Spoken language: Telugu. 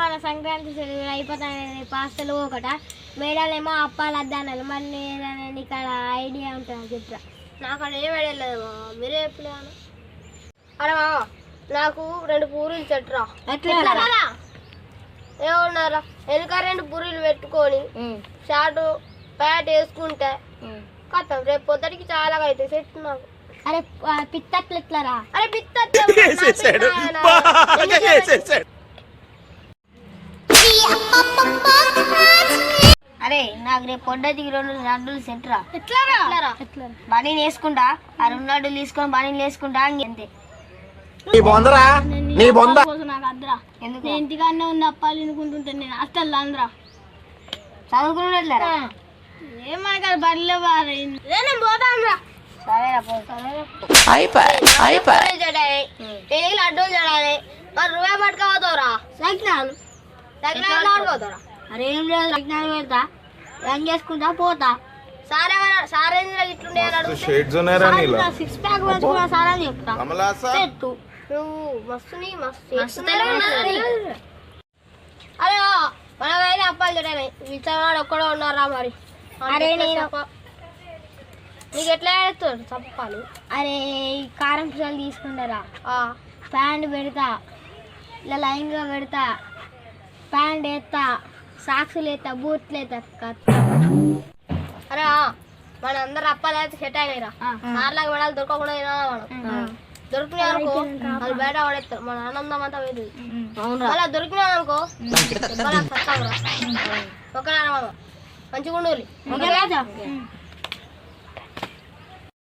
మన సంక్రాంతి సెలవులు అయిపోతాయి పాస్తలు ఒకట మేడాలేమో అప్పాలు అద్దానాలు మళ్ళీ నీకు ఐడియా ఉంటుంది చెప్తా నాకు అక్కడ ఏం ఐడియా లేదు మీరే ఎప్పుడు అరే మామ నాకు 2 పూరీలు చెట్టురా ఏమన్నారా వెనుక 2 పూరీలు పెట్టుకొని షార్ట్ ప్యాంట్ వేసుకుంటే కథం రేపు పొద్దుటికి చాలా అయితే సెట్ నాకు అరే పిత్తట్లు ఎట్లారా అరే పిత్తట్లు అరే నాకు రేపు పొద్దుటికి 2 లడ్డూలు సెట్ రా ఎట్లారా బనీని వేసుకుంటా ఆ 2 లడ్డూలు తీసుకొని బనీని వేసుకుంటా అంతే ఇంటికాడనే ఉన్న అప్పాలు తినుకుంటుంటే నేను అస్సలు అందరా చదువుకున్నట్లేరా ఏమన్నా బడిలో నేను పోతాను లడ్డూలు చూడాలి మరి నువ్వే పట్టుకోపోతావురా సైకినాలు ఆడుకోతారా అరే ఏం లేదు సైకినాలు పెడతా రంగ్ చేసుకుంటా పోతా సార్ సార్ ఇట్లుండే 6 ప్యాక్ పెట్టుకున్నా సార్ అని చెప్తా అరే మనకైనా అప్పాలు చూడాలి విచ్చవాడు ఒక్కడో ఉన్నారా మరి అరే నీకు ఎట్లా వేస్తాడు చప్పాలు అరే కారం పిల్లలు తీసుకుంటారా ప్యాంట్ పెడతా ఇలా లైన్గా పెడతా ప్యాంట్ వేస్తా సాక్సులు వేస్తా బూట్లు వేస్తా అరే మన అందరు అప్పాలు అయితే సెట్ అయినాయిరా సార్లాగా పడాలి దొరకకుండా మనం దొరికినా అనుకో వాళ్ళు బయట పడేస్తారు మన ఆనందం అంతా పోతుంది అలా దొరికినా అనుకో ఒక మంచిగా ఉండాలి